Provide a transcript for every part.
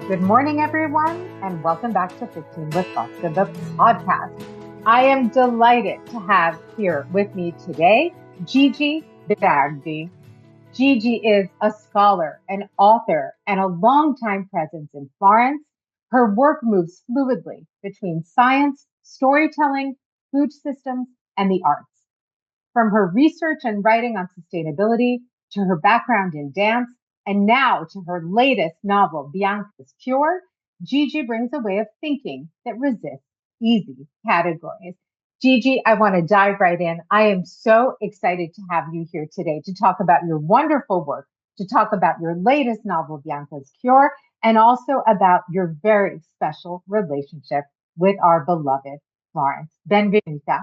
Good morning, everyone, and welcome back to 15 with Fosca, the podcast. I am delighted to have here with me today, Gigi Berardi. Gigi is a scholar, an author, and a longtime presence in Florence. Her work moves fluidly between science, storytelling, food systems, and the arts. From her research and writing on sustainability to her background in dance, and now to her latest novel, Bianca's Cure, Gigi brings a way of thinking that resists easy categories. Gigi, I want to dive right in. I am so excited to have you here today to talk about your wonderful work, to talk about your latest novel, Bianca's Cure, and also about your very special relationship with our beloved Florence. Benvenuta.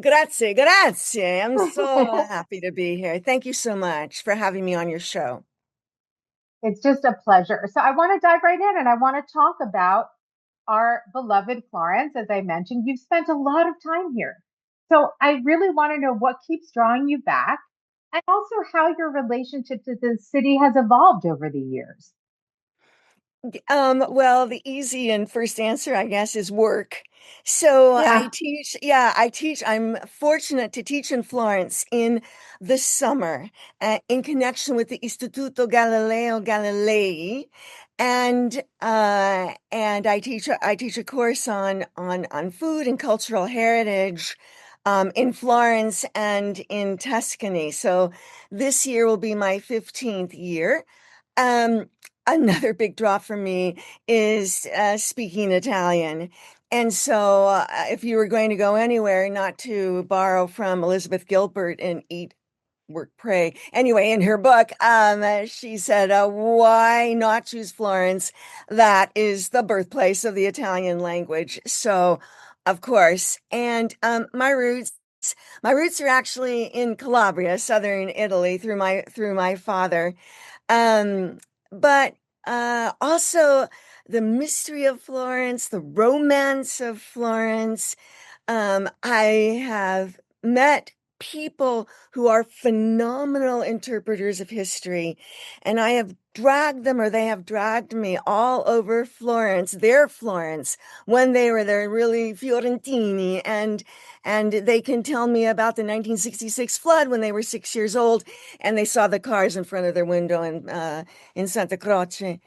Grazie, grazie. I'm so happy to be here. Thank you so much for having me on your show. It's just a pleasure. So I want to dive right in and I want to talk about our beloved Florence. As I mentioned, you've spent a lot of time here. So I really want to know what keeps drawing you back and also how your relationship to the city has evolved over the years. Well, the easy and first answer, I guess, is work. So I Yeah. teach. I'm fortunate to teach in Florence in the summer, in connection with the Istituto Galileo Galilei. And I teach a course on food and cultural heritage in Florence and in Tuscany. So this year will be my 15th year. Um, Another big draw for me is speaking Italian. And so, if you were going to go anywhere, not to borrow from Elizabeth Gilbert and eat, work, pray. Anyway, in her book, she said, why not choose Florence? That is the birthplace of the Italian language. So, of course, and my roots are actually in Calabria, southern Italy, through my father. But also the mystery of Florence, the romance of Florence. I have met people who are phenomenal interpreters of history, and I have dragged them, or they have dragged me all over Florence, their Florence, when they were there, really Fiorentini, and they can tell me about the 1966 flood when they were 6 years old, and they saw the cars in front of their window in Santa Croce.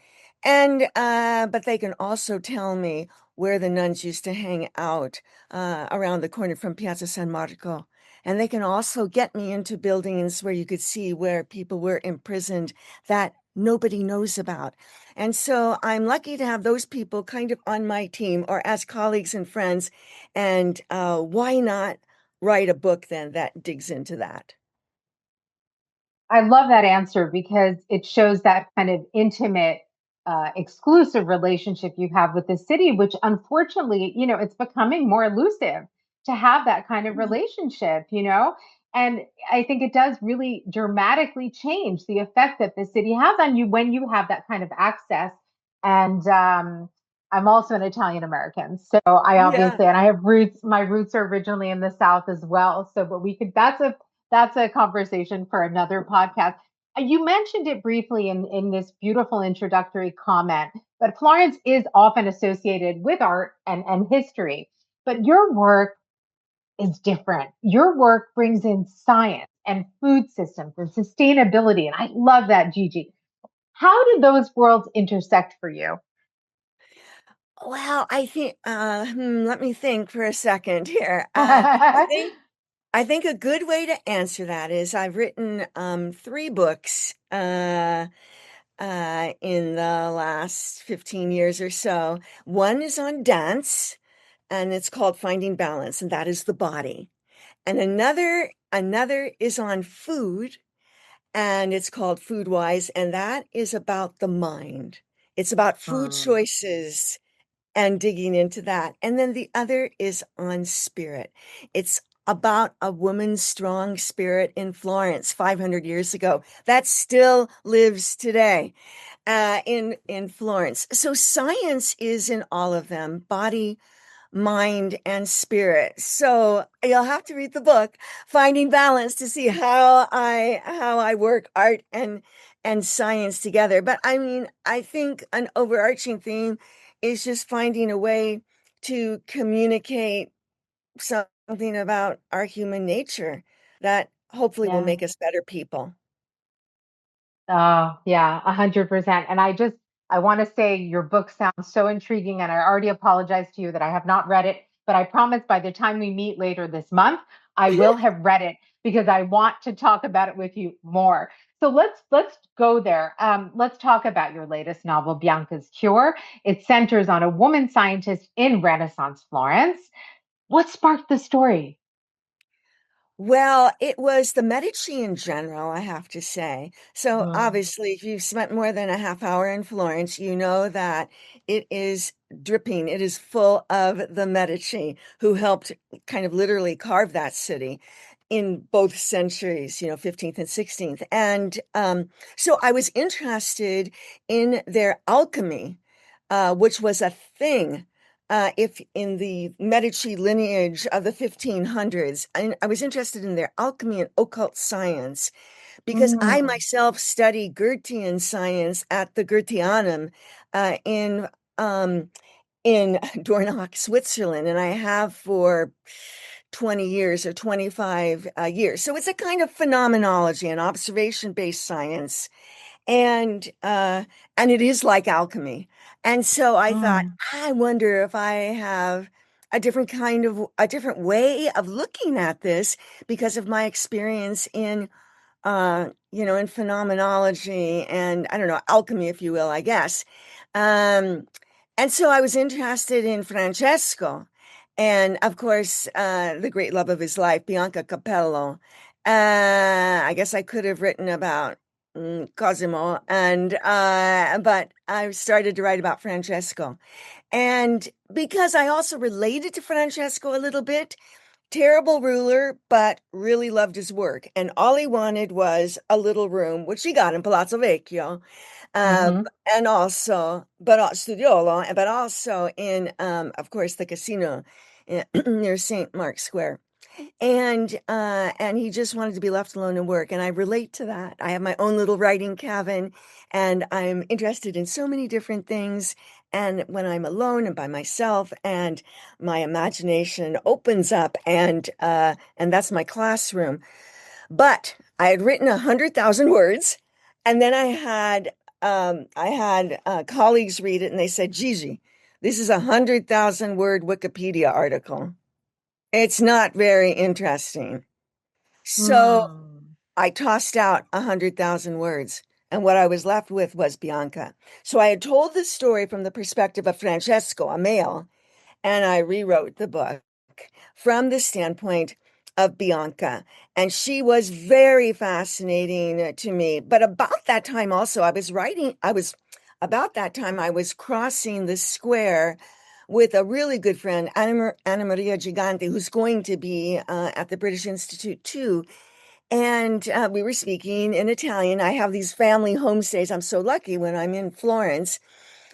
And but they can also tell me where the nuns used to hang out around the corner from Piazza San Marco. And they can also get me into buildings where you could see where people were imprisoned that nobody knows about. And so I'm lucky to have those people kind of on my team or as colleagues and friends. And why not write a book then that digs into that? I love that answer because it shows that kind of intimate, exclusive relationship you have with the city, which unfortunately, it's becoming more elusive to have that kind of relationship. And I think it does really dramatically change the effect that the city has on you when you have that kind of access. And I'm also an Italian American. So I Yeah. obviously, and I have roots, my roots are originally in the South as well. So, but that's a conversation for another podcast. You mentioned it briefly in this beautiful introductory comment, but Florence is often associated with art and history. But your work is different. Your work brings in science and food systems and sustainability. And I love that, Gigi. How did those worlds intersect for you? Well, I think, let me think for a second here. I think a good way to answer that is I've written three books in the last 15 years or so. One is on dance, and it's called Finding Balance, and that is the body. And another is on food, and it's called Food Wise, and that is about the mind. It's about food Mm. choices and digging into that. And then the other is on spirit. It's about a woman's strong spirit in Florence 500 years ago that still lives today in Florence. So science is in all of them: body, mind and spirit. So you'll have to read the book, Finding Balance, to see how I work art and science together. But I mean, I think an overarching theme is just finding a way to communicate something about our human nature that hopefully will Yeah. make us better people. Oh, yeah, 100%. And I want to say your book sounds so intriguing, and I already apologize to you that I have not read it, but I promise by the time we meet later this month, I will have read it because I want to talk about it with you more. So let's go there. Let's talk about your latest novel, Bianca's Cure. It centers on a woman scientist in Renaissance Florence. What sparked the story? Well, it was the Medici in general, I have to say. So Mm, obviously, if you've spent more than a half hour in Florence, you know that it is dripping. It is full of the Medici, who helped kind of literally carve that city in both centuries, 15th and 16th. And so I was interested in their alchemy, which was a thing if in the Medici lineage of the 1500s. I was interested in their alchemy and occult science because I mm, myself study Goethean science at the Goetheanum uh, in um, in Dornach, Switzerland, and I have for 20 years or 25 years. So it's a kind of phenomenology and observation-based science, and it is like alchemy. And so I thought, mm. I wonder if I have a different way of looking at this because of my experience in phenomenology and I don't know, alchemy, if you will, I guess. Um, and so I was interested in Francesco and of course, the great love of his life, Bianca Capello. I guess I could have written about Cosimo, but I started to write about Francesco. And because I also related to Francesco a little bit, terrible ruler, but really loved his work. And all he wanted was a little room, which he got in Palazzo Vecchio, uh, Hmm. studiolo, but also in, of course, the casino near St. Mark's Square. And he just wanted to be left alone and work. And I relate to that. I have my own little writing cabin and I'm interested in so many different things. And when I'm alone and by myself and my imagination opens up and that's my classroom. But I had written 100,000 words and then I had colleagues read it and they said, Gigi, this is a 100,000 word Wikipedia article. It's not very interesting. So Hmm. I tossed out 100,000 words, and what I was left with was Bianca. So I had told the story from the perspective of Francesco, a male, and I rewrote the book from the standpoint of Bianca. And she was very fascinating to me. But about that time, also, about that time, I was crossing the square with a really good friend, Anna Maria Gigante, who's going to be at the British Institute too. And we were speaking in Italian. I have these family homestays. I'm so lucky when I'm in Florence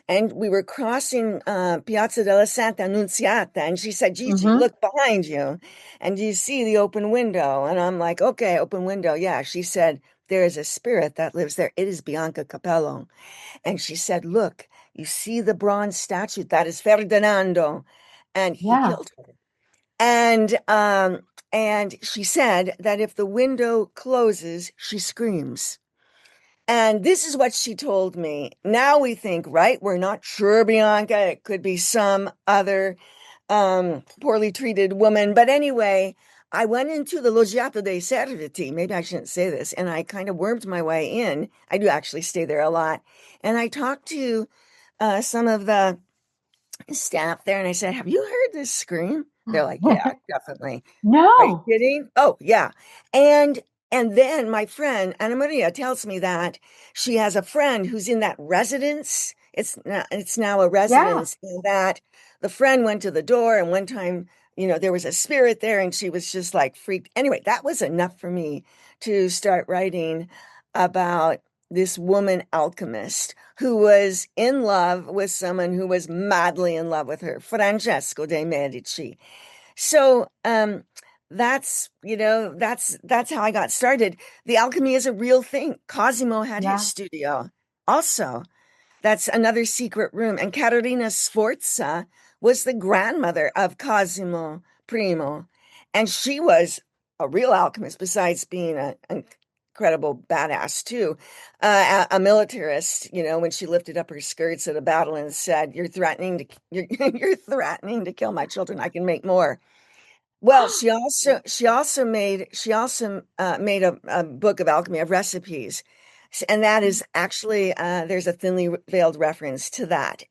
and we were crossing Piazza della Santa Annunziata, and she said, Gigi, Hmm. look behind you, and you see the open window. And I'm like, okay, open window. Yeah. She said, there is a spirit that lives there. It is Bianca Capello. And she said, look, you see the bronze statue? That is Ferdinando. And he Yeah. killed her. And she said that if the window closes, she screams. And this is what she told me. Now we think, right? We're not sure, Bianca. It could be some other poorly treated woman. But anyway, I went into the Loggiato dei Serviti. Maybe I shouldn't say this. And I kind of wormed my way in. I do actually stay there a lot. And I talked to some of the staff there and I said, have you heard this scream? They're like, yeah, definitely. Are you No. kidding? Oh, yeah. And and then my friend Anna Maria tells me that she has a friend who's in that residence. It's now a Yeah. residence, and that the friend went to the door, and one time, there was a spirit there, and she was just like freaked. Anyway, that was enough for me to start writing about this woman alchemist who was in love with someone who was madly in love with her, Francesco de Medici. So that's how I got started. The alchemy is a real thing. Cosimo had his Yeah. studio also. That's another secret room. And Caterina Sforza was the grandmother of Cosimo Primo. And she was a real alchemist, besides being an incredible badass, too. A militarist, when she lifted up her skirts at a battle and said, you're threatening to kill my children. I can make more. Well, she also made a book of alchemy of recipes, and that is actually there's a thinly veiled reference to that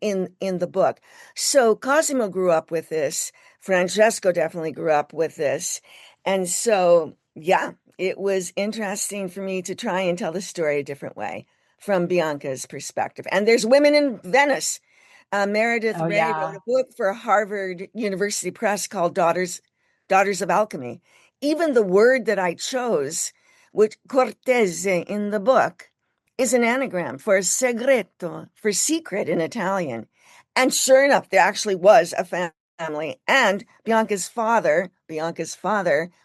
in the book. So Cosimo grew up with this. Francesco definitely grew up with this, and so yeah, it was interesting for me to try and tell the story a different way from Bianca's perspective. And there's women in Venice. Meredith Oh, Ray wrote yeah. a book for Harvard University Press called Daughters of Alchemy. Even the word that I chose, which cortese in the book, is an anagram for segreto, for secret in Italian. And sure enough, there actually was a family. And Bianca's father,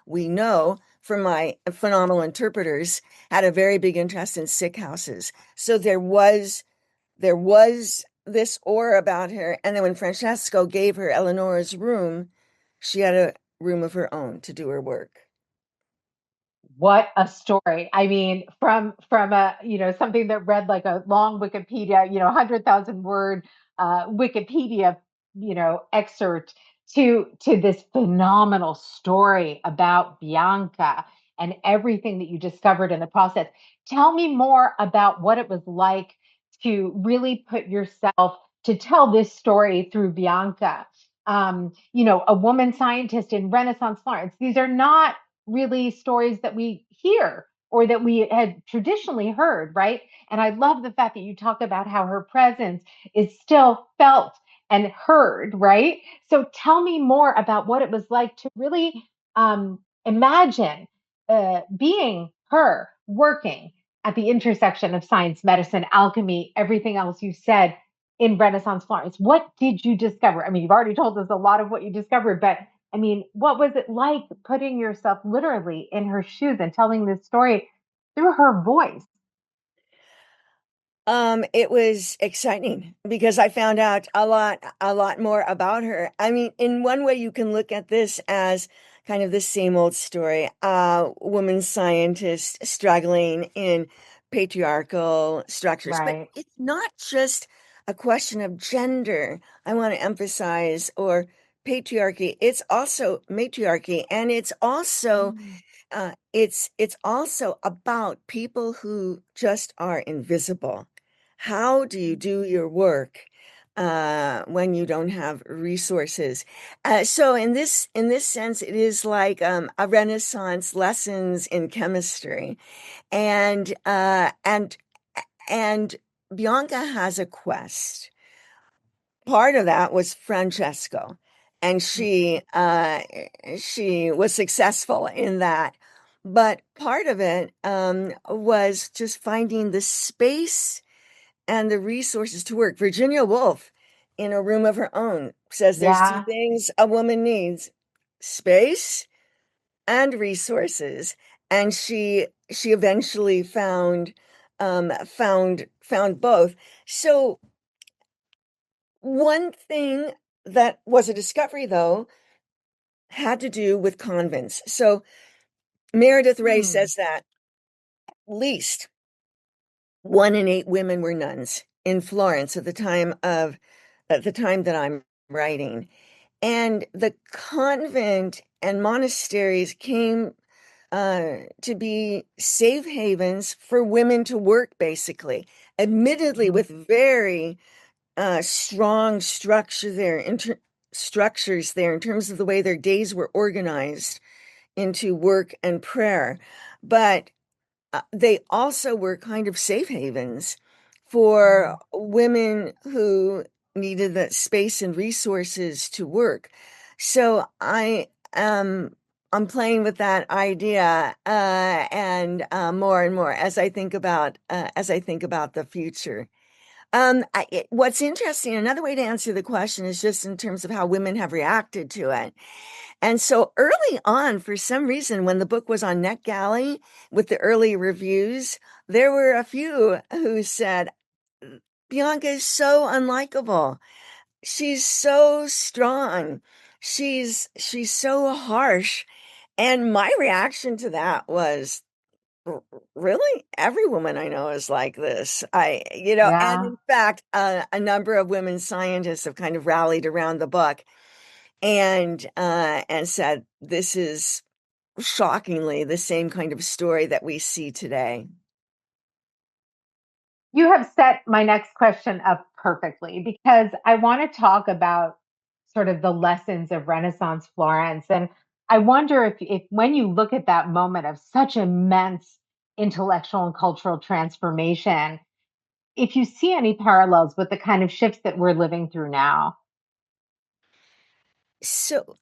we know from my phenomenal interpreters, had a very big interest in sick houses. So there was this aura about her. And then when Francesco gave her Eleonora's room, she had a room of her own to do her work. What a story. I mean, from a, something that read like a long Wikipedia, 100,000 word Wikipedia, excerpt to this phenomenal story about Bianca and everything that you discovered in the process. Tell me more about what it was like to really put yourself to tell this story through Bianca. A woman scientist in Renaissance Florence. These are not really stories that we hear or that we had traditionally heard, right? And I love the fact that you talk about how her presence is still felt and heard, right? So tell me more about what it was like to really imagine being her working at the intersection of science, medicine, alchemy, everything else you said in Renaissance Florence. What did you discover? I mean, you've already told us a lot of what you discovered, but I mean, what was it like putting yourself literally in her shoes and telling this story through her voice? It was exciting because I found out a lot more about her. I mean, in one way, you can look at this as kind of the same old story. Woman scientist struggling in patriarchal structures, but Right. it's not just a question of gender. I want to emphasize or patriarchy. It's also matriarchy, and Mm. it's also about people who just are invisible. How do you do your work when you don't have resources? So in this sense, it is like a Renaissance lessons in chemistry, and Bianca has a quest. Part of that was Francesco, and she was successful in that. But part of it was just finding the space and the resources to work. Virginia Woolf, in a room of her own, says there's two Yeah. things a woman needs: space and resources. And she eventually found both. So one thing that was a discovery, though, had to do with convents. So Meredith Ray Hmm. says that at least 1 in 8 women were nuns in Florence at the time that I'm writing. And the convent and monasteries came to be safe havens for women to work, basically, admittedly Hmm. with very strong structures there in terms of the way their days were organized into work and prayer. But they also were kind of safe havens for Right. women who needed the space and resources to work. So I am. I'm playing with that idea, and more and more as I think about the future. What's interesting, another way to answer the question is just in terms of how women have reacted to it. And so early on, for some reason, when the book was on NetGalley with the early reviews, there were a few who said, Bianca is so unlikable. She's so strong. She's so harsh. And my reaction to that was, Really? Every woman I know is like this. And Yeah. in fact, a number of women scientists have kind of rallied around the book and said this is shockingly the same kind of story that we see today. You have set my next question up perfectly because I want to talk about sort of the lessons of Renaissance Florence. And I wonder if when you look at that moment of such immense intellectual and cultural transformation, if you see any parallels with the kind of shifts that we're living through now. So,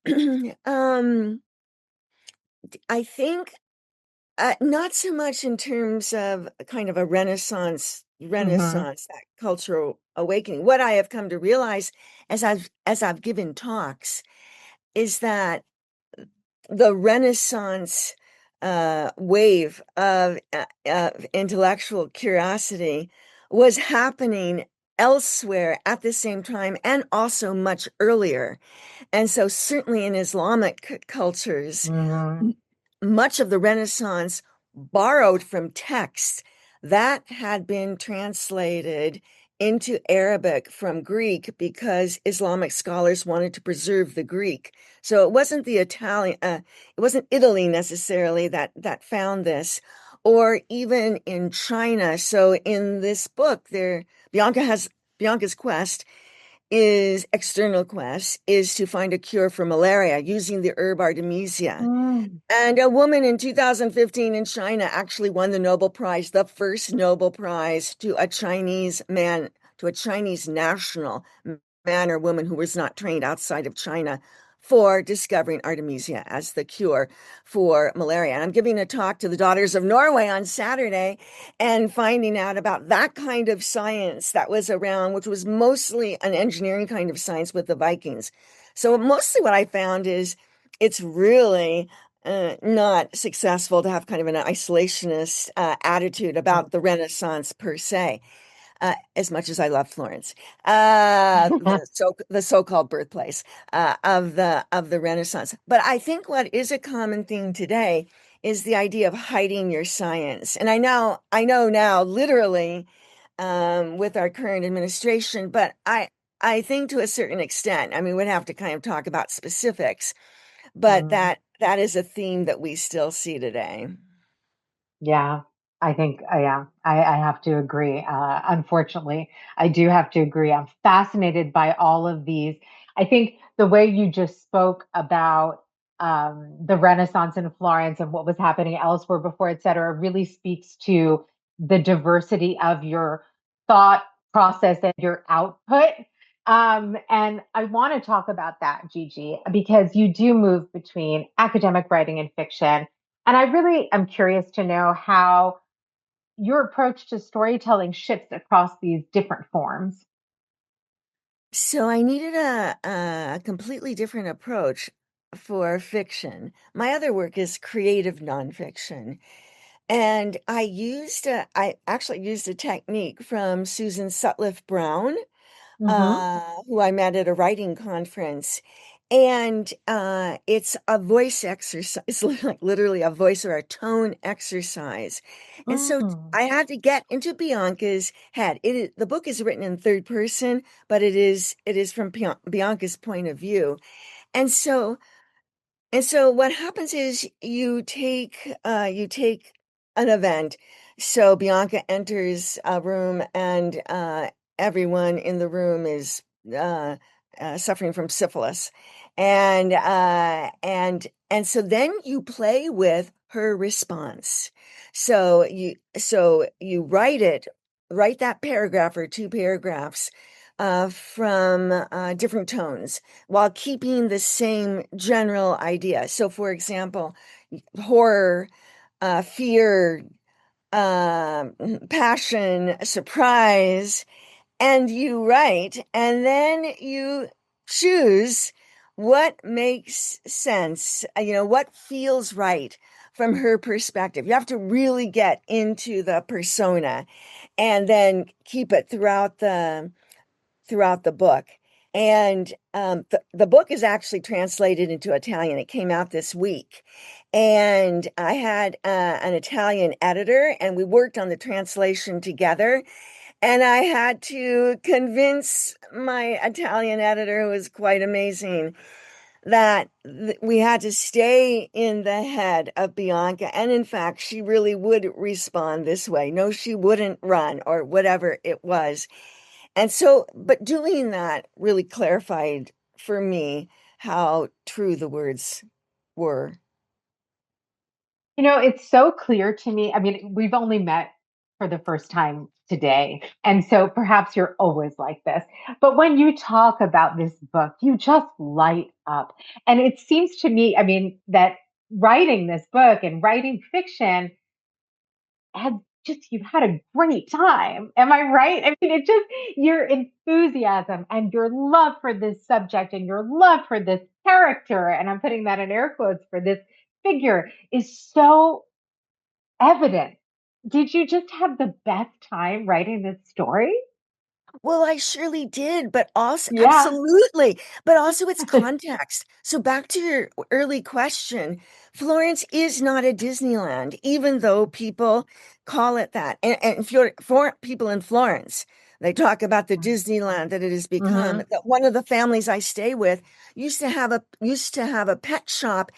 I think not so much in terms of kind of a Hmm. Renaissance, that cultural awakening. What I have come to realize as I've given talks is that the Renaissance wave of intellectual curiosity was happening elsewhere at the same time and also much earlier. And so, certainly in Islamic cultures, Hmm. much of the Renaissance borrowed from texts that had been translated into Arabic from Greek because Islamic scholars wanted to preserve the Greek. So it wasn't Italy necessarily that found this, or even in China. So in this book, Bianca's quest is external quest is to find a cure for malaria using the herb Artemisia. Mm. And a woman in 2015 in China actually won the Nobel Prize, the first Nobel Prize to a Chinese national man or woman who was not trained outside of China for discovering Artemisia as the cure for malaria. And I'm giving a talk to the Daughters of Norway on Saturday and finding out about that kind of science that was around, which was mostly an engineering kind of science with the Vikings. So mostly what I found is it's really not successful to have kind of an isolationist attitude about the Renaissance per se, as much as I love Florence, the so-called birthplace of the Renaissance. But I think what is a common thing today is the idea of hiding your science. And I know now, literally, with our current administration, but I think to a certain extent, I mean, we'd have to kind of talk about specifics, but Mm. that is a theme that we still see today. Yeah, I think, yeah, I have to agree. Unfortunately, I do have to agree. I'm fascinated by all of these. I think the way you just spoke about the Renaissance in Florence and what was happening elsewhere before, et cetera, really speaks to the diversity of your thought process and your output. And I want to talk about that, Gigi, because you do move between academic writing and fiction. And I really am curious to know how your approach to storytelling shifts across these different forms. So I needed a completely different approach for fiction. My other work is creative nonfiction. And I actually used a technique from Susan Sutcliffe Brown, Hmm. who I met at a writing conference. And it's a voice exercise, it's like literally a voice or a tone exercise. And so Mm. I had to get into Bianca's head. The book is written in third person, but it is from Bianca's point of view. And so what happens is you take an event. So Bianca enters a room and everyone in the room is uh, suffering from syphilis. And so then you play with her response. So you write that paragraph or two paragraphs from different tones while keeping the same general idea. So, for example, horror, fear, passion, surprise, and you write, and then you choose what makes sense, what feels right from her perspective. You have to really get into the persona and then keep it throughout the book. And the book is actually translated into Italian. It came out this week. And I had an Italian editor, and we worked on the translation together. And I had to convince my Italian editor, who was quite amazing, that we had to stay in the head of Bianca. And in fact, she really would respond this way. No, she wouldn't run, or whatever it was. And so, but doing that really clarified for me how true the words were. It's so clear to me. I mean, we've only met for the first time today. And so perhaps you're always like this. But when you talk about this book, you just light up. And it seems to me, I mean, that writing this book and writing fiction had you've had a great time. Am I right? I mean, it just, your enthusiasm and your love for this subject and your love for this character, and I'm putting that in air quotes, for this figure, is so evident. Did you just have the best time writing this story? Well, I surely did, but also, Yeah. absolutely, but also it's context. So back to your early question, Florence is not a Disneyland, even though people call it that. And for people in Florence, they talk about the Disneyland that it has become. Hmm. That one of the families I stay with used to have a pet shop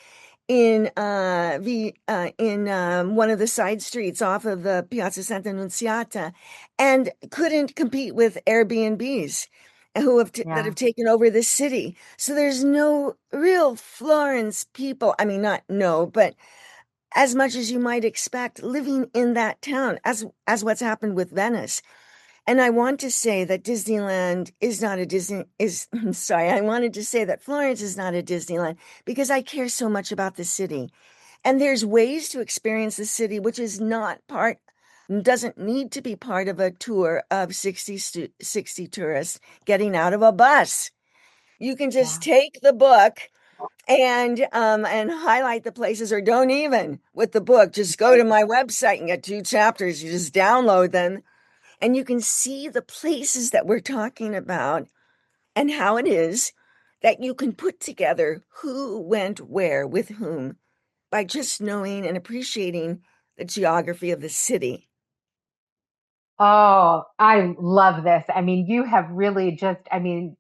in one of the side streets off of the Piazza Santa Nunziata, and couldn't compete with Airbnbs that Yeah. have taken over this city. So there's no real Florence people. I mean, not no, but as much as you might expect living in that town, as what's happened with Venice. And I want to say that Disneyland is not a Disney is sorry, I wanted to say that Florence is not a Disneyland because I care so much about the city. And there's ways to experience the city which is not part doesn't need to be part of a tour of 60 tourists getting out of a bus. You can just Yeah. take the book and highlight the places, or don't even with the book. Just go to my website and get 2 chapters. You just download them and you can see the places that we're talking about and how it is that you can put together who went where with whom by just knowing and appreciating the geography of the city. Oh, I love this. I mean, you have really just, I mean,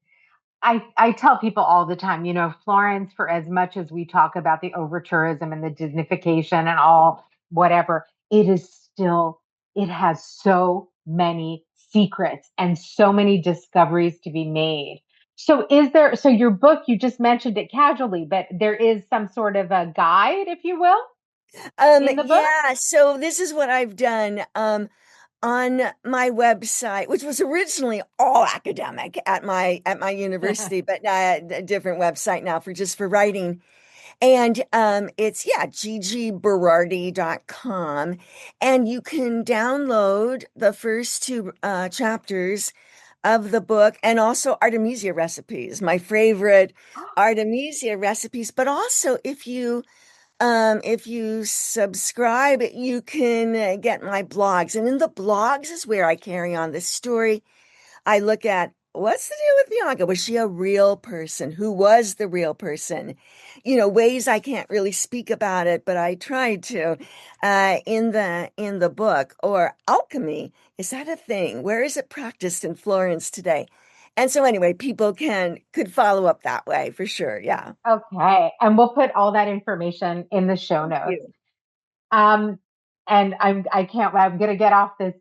I tell people all the time, Florence, for as much as we talk about the over tourism and the Disneyfication and all whatever, it is still, it has so many secrets and so many discoveries to be made. So your book, you just mentioned it casually, but there is some sort of a guide, if you will, in the book? Yeah, so this is what I've done. On my website, which was originally all academic at my university, but a different website now for writing. And it's, yeah, gigiberardi.com. And you can download the first 2 chapters of the book, and also Artemisia recipes, my favorite Artemisia recipes. But also, if you subscribe, you can get my blogs. And in the blogs is where I carry on this story. I look at what's the deal with Bianca? Was she a real person? Who was the real person? Ways I can't really speak about it, but I tried to in the book. Or alchemy, is that a thing? Where is it practiced in Florence today? And so anyway, people could follow up that way for sure. Yeah. Okay. And we'll put all that information in the show Thank notes. you. Um, and I can't, I'm going to get off this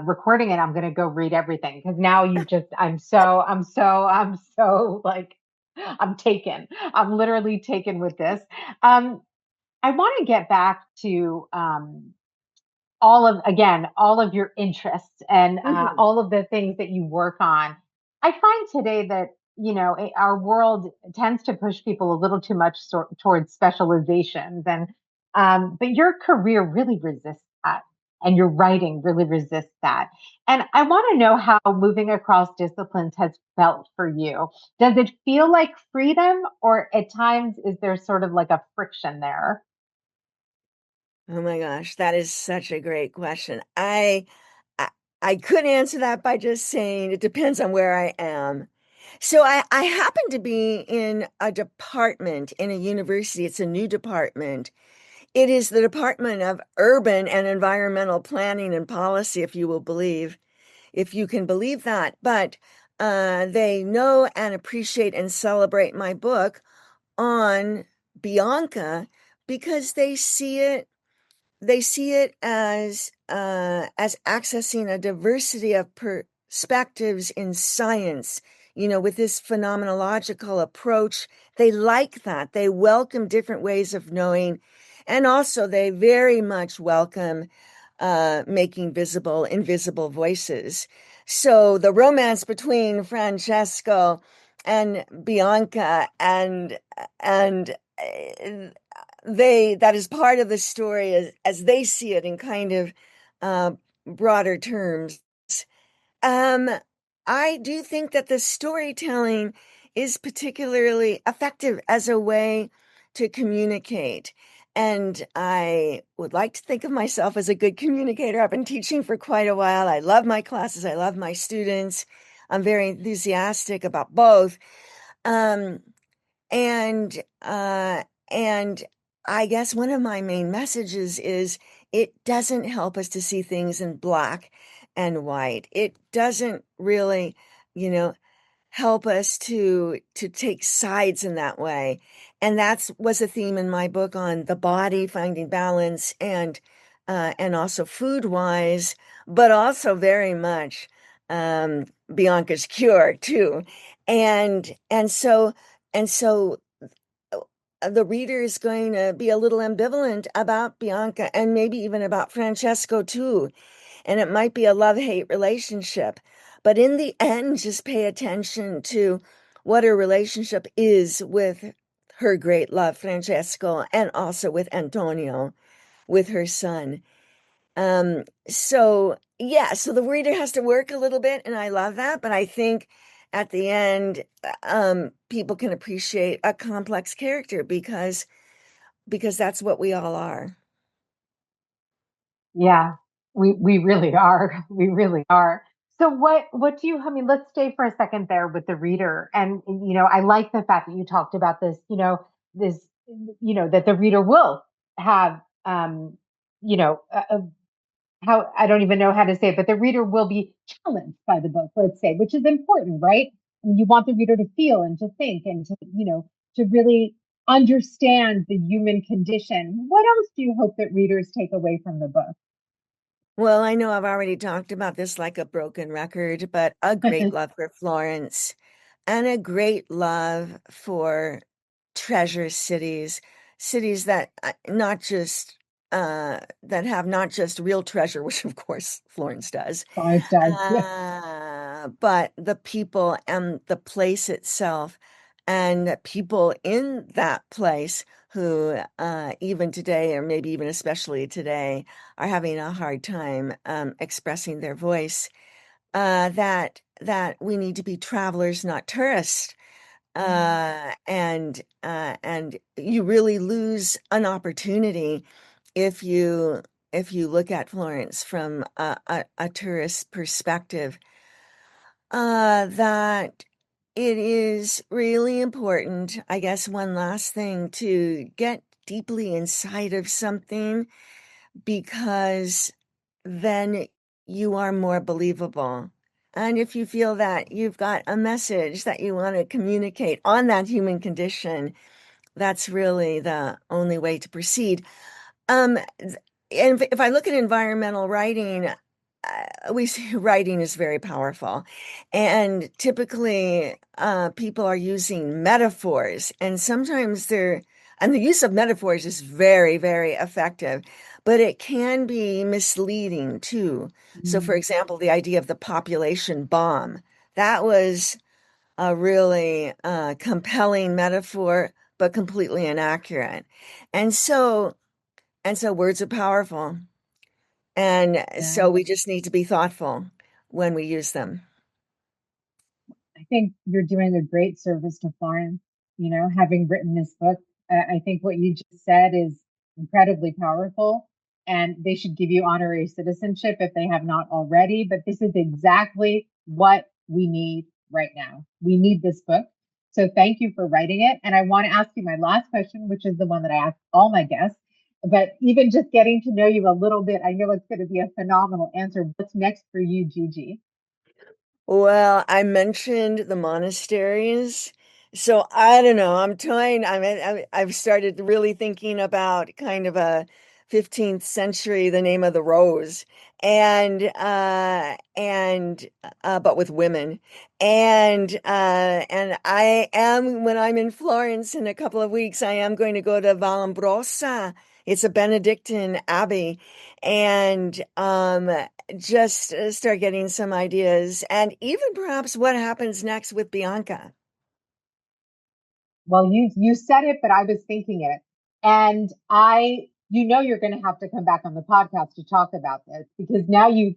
recording and I'm going to go read everything because now you just, I'm so like, I'm taken. I'm literally taken with this. Um, I want to get back to, all of your interests and Mhm. all of the things that you work on I find today that, our world tends to push people a little too much towards specializations. But your career really resists that. And your writing really resists that. And I want to know how moving across disciplines has felt for you. Does it feel like freedom, or at times is there sort of like a friction there? Oh my gosh, that is such a great question. I, I could answer that by just saying it depends on where I am. So I happen to be in a department in a university. It's a new department. It is the Department of Urban and Environmental Planning and Policy, if you can believe that. But they know and appreciate and celebrate my book on Bianca because they see it as accessing a diversity of perspectives in science, with this phenomenological approach. They like that. They welcome different ways of knowing, and also they very much welcome making visible invisible voices. So the romance between Francesco and Bianca and they that is part of the story as they see it in kind of uh, broader terms. Um, I do think that the storytelling is particularly effective as a way to communicate. And I would like to think of myself as a good communicator. I've been teaching for quite a while. I love my classes. I love my students. I'm very enthusiastic about both. Um, and and I guess one of my main messages is it doesn't help us to see things in black and white. It doesn't really, you know, help us to take sides in that way. And that's was a theme in my book on the body, finding balance, and also food wise, but also very much Bianca's cure too. And so the reader is going to be a little ambivalent about Bianca and maybe even about Francesco too. And it might be a love-hate relationship. But in the end, just pay attention to what her relationship is with her great love, Francesco, and also with Antonio, with her son. So yeah, so the reader has to work a little bit, and I love that. But I think at the end, people can appreciate a complex character because that's what we all are. Yeah, we really are. We really are. So what do you, I mean, let's stay for a second there with the reader. And I like the fact that you talked about this, this, that the reader will have you know, how, I don't even know how to say it, but the reader will be challenged by the book, let's say, which is important, right? And you want the reader to feel and to think and to really understand the human condition. What else do you hope that readers take away from the book? Well, I know I've already talked about this like a broken record, but a great love for Florence and a great love for treasure cities, cities that not just that have not just real treasure, which of course Florence does, Florence does. Yeah. but the people and the place itself, and the people in that place who, even today, or maybe even especially today, are having a hard time expressing their voice. That we need to be travelers, not tourists. And you really lose an opportunity if you look at Florence from a tourist perspective. That it is really important, I guess, one last thing, to get deeply inside of something, because then you are more believable. And if you feel that you've got a message that you want to communicate on that human condition, that's really the only way to proceed. And if I look at environmental writing, we see writing is very powerful. And typically, people are using metaphors, and sometimes and the use of metaphors is very, very effective, but it can be misleading too. So, for Mm. example, the idea of the population bomb. That was a really compelling metaphor, but completely inaccurate. And so, and so words are powerful. And Yeah. so we just need to be thoughtful when we use them. I think you're doing a great service to Florence, having written this book. I think what you just said is incredibly powerful, and they should give you honorary citizenship if they have not already. But this is exactly what we need right now. We need this book. So thank you for writing it. And I want to ask you my last question, which is the one that I ask all my guests. But even just getting to know you a little bit, I know it's going to be a phenomenal answer. What's next for you, Gigi? Well, I mentioned the monasteries. So I don't know. I'm toying. I've started really thinking about kind of a 15th century, the name of the rose, but with women, and I am when I'm in Florence in a couple of weeks, I am going to go to Vallombrosa. It's a Benedictine abbey, and just start getting some ideas and even perhaps what happens next with Bianca. Well, you said it, but I was thinking it. And you're going to have to come back on the podcast to talk about this because now you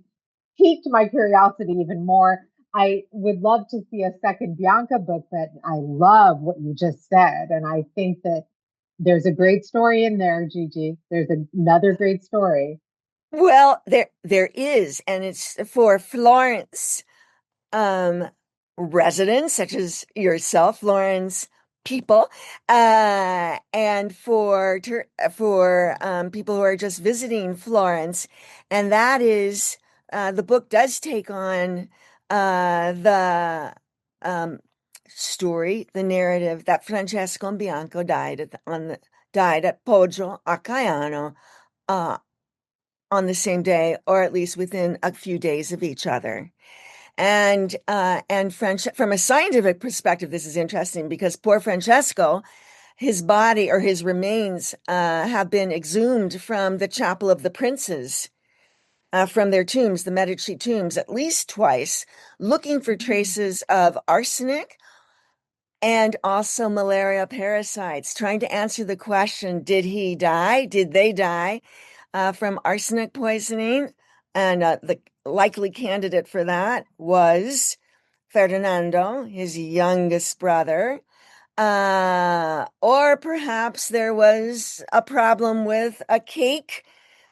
piqued my curiosity even more. I would love to see a second Bianca book, but I love what you just said. And I think that there's a great story in there, Gigi. There's another great story. Well, there is, and it's for Florence um, residents such as yourself, Florence people, and for people who are just visiting Florence, and that is the book does take on the um, story, the narrative that Francesco and Bianco died at Poggio a Caiano uh, on the same day, or at least within a few days of each other. And French from a scientific perspective, this is interesting because poor Francesco, his body or his remains have been exhumed from the Chapel of the Princes, from their tombs, the Medici tombs, at least twice, looking for traces of arsenic and also malaria parasites, trying to answer the question, did he die? Did they die from arsenic poisoning? And the likely candidate for that was Ferdinando, his youngest brother. Or perhaps there was a problem with a cake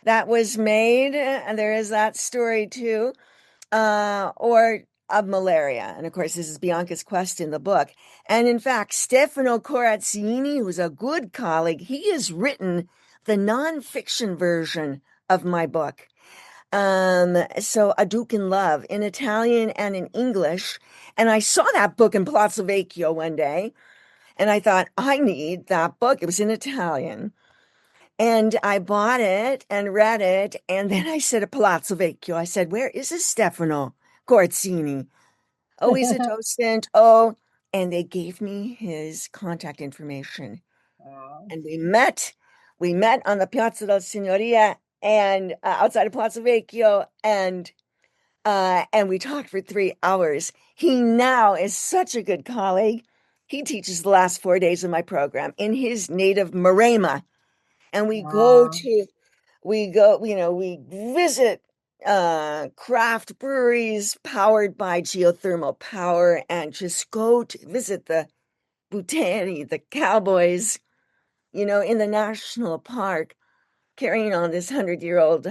that was made, and there is that story too, or of malaria. And of course, this is Bianca's quest in the book. And in fact, Stefano Corazzini, who's a good colleague, he has written the nonfiction version of my book. So A Duke in Love in Italian and in English. And I saw that book in Palazzo Vecchio one day, and I thought, I need that book. It was in Italian. And I bought it and read it. And then I said at Palazzo Vecchio, I said, where is this Stefano Corazzini? Oh, he's a docent. Oh, and they gave me his contact information. Wow. And we met on the Piazza del Signoria and outside of Palazzo Vecchio, and we talked for 3 hours. He now is such a good colleague. He teaches the last 4 days of my program in his native Maremma, and Wow. we visit craft breweries powered by geothermal power, and just go to visit the Buteri, the cowboys, in the national park, carrying on this hundreds year old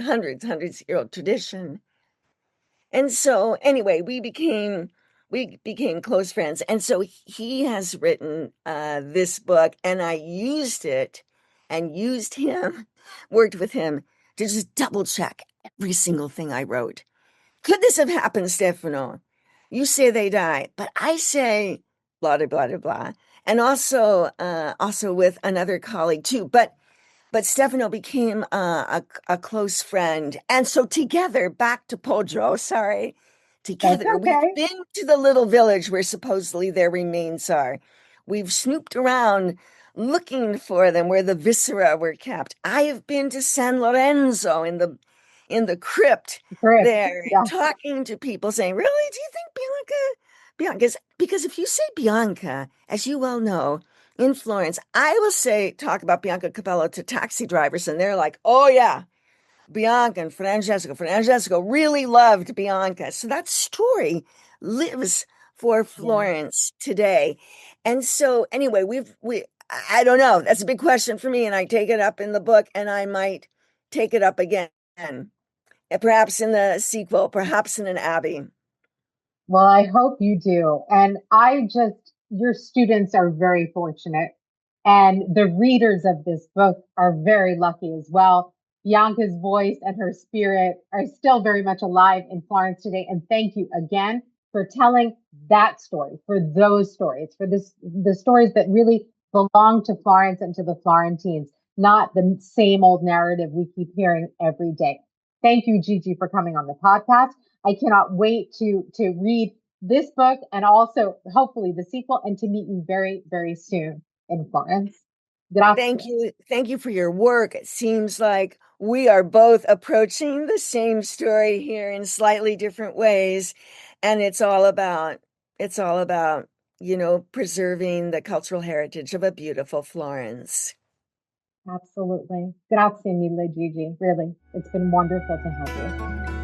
tradition. And so anyway, we became close friends. And so he has written this book, and I used it and used him, worked with him to just double check every single thing I wrote. Could this have happened, Stefano? You say they die, but I say blah blah blah blah. And also with another colleague too. But Stefano became a close friend. And so together, back to Poggio, sorry, That's together, we've okay. been to the little village where supposedly their remains are. We've snooped around looking for them where the viscera were kept. I have been to San Lorenzo in the crypt Correct. there, Yeah. talking to people saying, really, do you think Bianca Bianca, because if you say Bianca, as you well know, in Florence, I will say, talk about Bianca Capello to taxi drivers, and they're like, oh, yeah, Bianca and Francesco. Francesco really loved Bianca. So that story lives for Yeah. Florence today. And so, anyway, I don't know. That's a big question for me. And I take it up in the book, and I might take it up again, perhaps in the sequel, perhaps in an abbey. Well, I hope you do. And your students are very fortunate. And the readers of this book are very lucky as well. Bianca's voice and her spirit are still very much alive in Florence today. And thank you again for telling that story, for those stories, for the stories that really belong to Florence and to the Florentines, not the same old narrative we keep hearing every day. Thank you, Gigi, for coming on the podcast. I cannot wait to read this book and also hopefully the sequel and to meet you very, very soon in Florence. Grazie. Thank you. Thank you for your work. It seems like we are both approaching the same story here in slightly different ways. And it's all about, preserving the cultural heritage of a beautiful Florence. Absolutely. Grazie mille, Gigi. Really, it's been wonderful to have you.